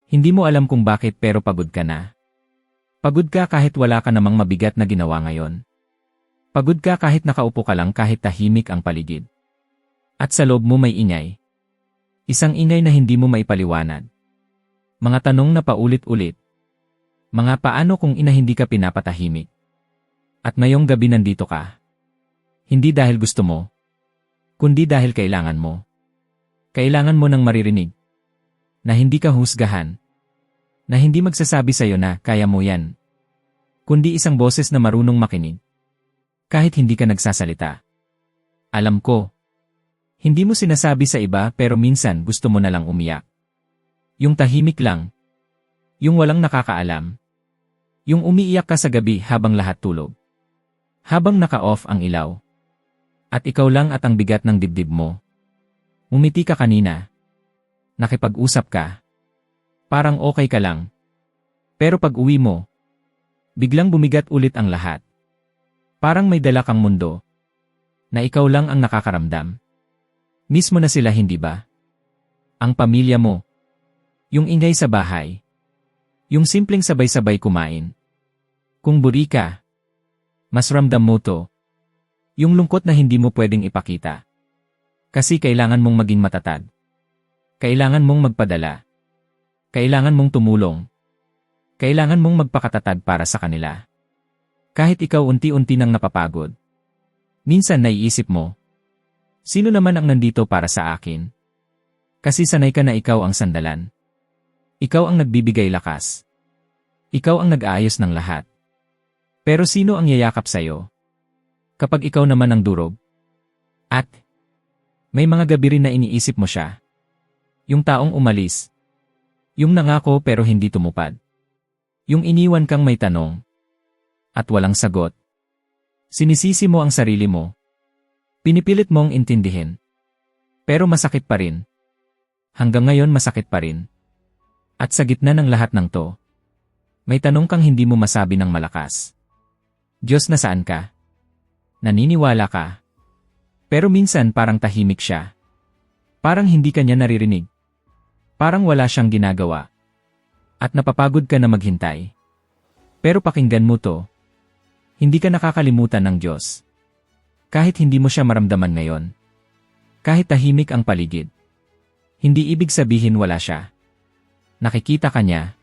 Hindi mo alam kung bakit pero pagod ka na. Pagod ka kahit wala ka namang mabigat na ginawa ngayon. Pagod ka kahit nakaupo ka lang kahit tahimik ang paligid. At sa loob mo may ingay. Isang ingay na hindi mo maipaliwanag. Mga tanong na paulit-ulit. Mga paano kung hindi ka pinapatahimik. At ngayong gabi nandito ka. Hindi dahil gusto mo, kundi dahil kailangan mo. Kailangan mo ng maririnig. Na hindi ka husgahan. Na hindi magsasabi sa'yo na kaya mo yan. Kundi isang boses na marunong makinig. Kahit hindi ka nagsasalita. Alam ko. Hindi mo sinasabi sa iba pero minsan gusto mo na lang umiyak. Yung tahimik lang. Yung walang nakakaalam. Yung umiiyak ka sa gabi habang lahat tulog. Habang naka-off ang ilaw. At ikaw lang at ang bigat ng dibdib mo. Umiti ka kanina. Nakipag-usap ka. Parang okay ka lang. Pero pag uwi mo, biglang bumigat ulit ang lahat. Parang may dala kang mundo. Na ikaw lang ang nakakaramdam. Miss mo na sila hindi ba? Ang pamilya mo. Yung ingay sa bahay. Yung simpleng sabay-sabay kumain. Kung buri ka, mas ramdam mo to. Yung lungkot na hindi mo pwedeng ipakita. Kasi kailangan mong maging matatag. Kailangan mong magpadala. Kailangan mong tumulong. Kailangan mong magpakatatag para sa kanila. Kahit ikaw unti-unti nang napapagod. Minsan naiisip mo, sino naman ang nandito para sa akin? Kasi sanay ka na ikaw ang sandalan. Ikaw ang nagbibigay lakas. Ikaw ang nag-aayos ng lahat. Pero sino ang yayakap sa'yo? Kapag ikaw naman ang durog? At may mga gabi rin na iniisip mo siya. Yung taong umalis. Yung nangako pero hindi tumupad. Yung iniwan kang may tanong. At walang sagot. Sinisisi mo ang sarili mo. Pinipilit mong intindihin. Pero masakit pa rin. Hanggang ngayon masakit pa rin. At sa gitna ng lahat ng to, may tanong kang hindi mo masabi ng malakas. Diyos, nasaan ka? Naniniwala ka? Pero minsan parang tahimik siya. Parang hindi ka niya naririnig. Parang wala siyang ginagawa. At napapagod ka na maghintay. Pero pakinggan mo to. Hindi ka nakakalimutan ng Diyos. Kahit hindi mo siya maramdaman ngayon. Kahit tahimik ang paligid. Hindi ibig sabihin wala siya. Nakikita ka niya.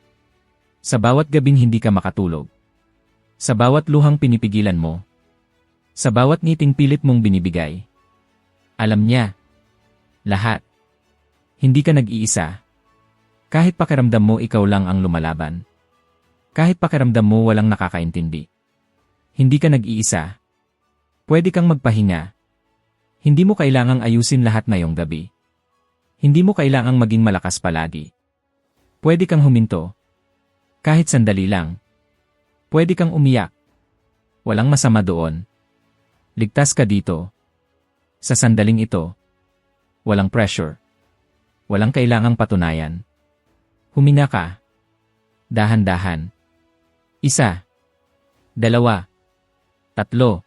Sa bawat gabing hindi ka makatulog. Sa bawat luhang pinipigilan mo. Sa bawat ngiting pilit mong binibigay. Alam niya. Lahat. Hindi ka nag-iisa. Kahit pakiramdam mo ikaw lang ang lumalaban. Kahit pakiramdam mo walang nakakaintindi. Hindi ka nag-iisa. Pwede kang magpahinga. Hindi mo kailangang ayusin lahat ngayong gabi. Hindi mo kailangang maging malakas palagi. Pwede kang huminto. Kahit sandali lang. Pwede kang umiyak. Walang masama doon. Ligtas ka dito. Sa sandaling ito. Walang pressure. Walang kailangang patunayan. Huminga ka. Dahan-dahan. 1. 2. 3.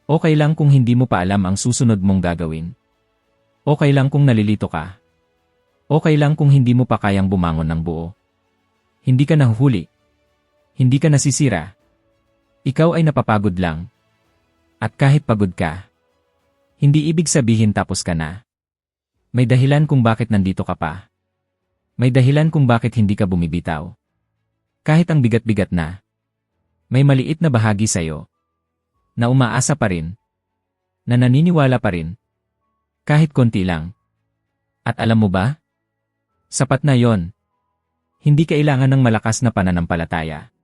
Okay lang kung hindi mo pa alam ang susunod mong gagawin. Okay lang kung nalilito ka. Okay lang kung hindi mo pa kayang bumangon ng buo. Hindi ka nahuhuli. Hindi ka nasisira. Ikaw ay napapagod lang. At kahit pagod ka, hindi ibig sabihin tapos ka na. May dahilan kung bakit nandito ka pa. May dahilan kung bakit hindi ka bumibitaw. Kahit ang bigat-bigat na. May maliit na bahagi sa'yo. Na umaasa pa rin. Na naniniwala pa rin. Kahit konti lang. At alam mo ba? Sapat na yon. Hindi kailangan ng malakas na pananampalataya.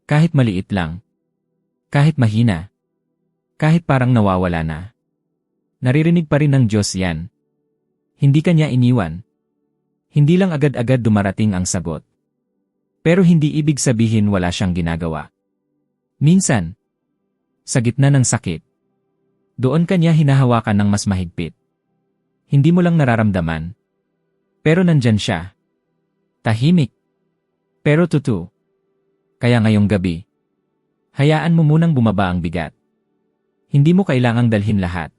Kahit maliit lang. Kahit mahina. Kahit parang nawawala na. Naririnig pa rin ng Diyos yan. Hindi ka niya iniwan. Hindi lang agad-agad dumarating ang sagot. Pero hindi ibig sabihin wala siyang ginagawa. Minsan, sa gitna ng sakit, doon ka niya hinahawakan ng mas mahigpit. Hindi mo lang nararamdaman. Pero nandyan siya. Tahimik. Pero totoo. Kaya ngayong gabi, hayaan mo munang bumaba ang bigat. Hindi mo kailangang dalhin lahat.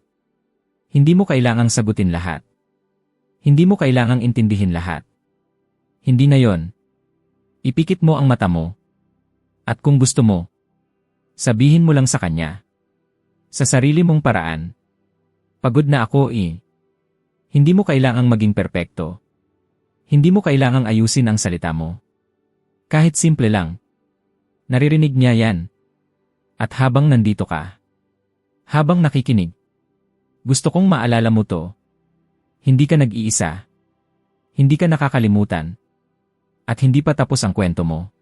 Hindi mo kailangang sagutin lahat. Hindi mo kailangang intindihin lahat. Hindi na yon. Ipikit mo ang mata mo. At kung gusto mo, sabihin mo lang sa kanya. Sa sarili mong paraan. Pagod na ako eh. Hindi mo kailangang maging perpekto. Hindi mo kailangang ayusin ang salita mo. Kahit simple lang. Naririnig niya yan. At habang nandito ka, habang nakikinig, gusto kong maalala mo to. Hindi ka nag-iisa. Hindi ka nakakalimutan. At hindi pa tapos ang kwento mo.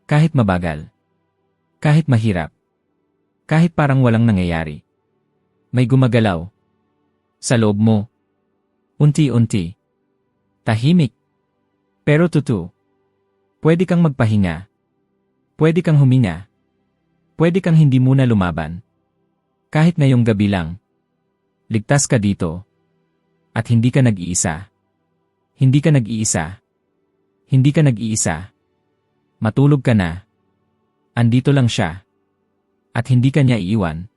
Kahit mabagal. Kahit mahirap. Kahit parang walang nangyayari. May gumagalaw. Sa loob mo. Unti-unti. Tahimik. Pero totoo. Pwede kang magpahinga. Pwede kang huminga. Pwede kang hindi muna lumaban. Kahit ngayong gabi lang. Ligtas ka dito. At hindi ka nag-iisa. Hindi ka nag-iisa. Hindi ka nag-iisa. Matulog ka na. Andito lang siya. At hindi ka niya iiwan.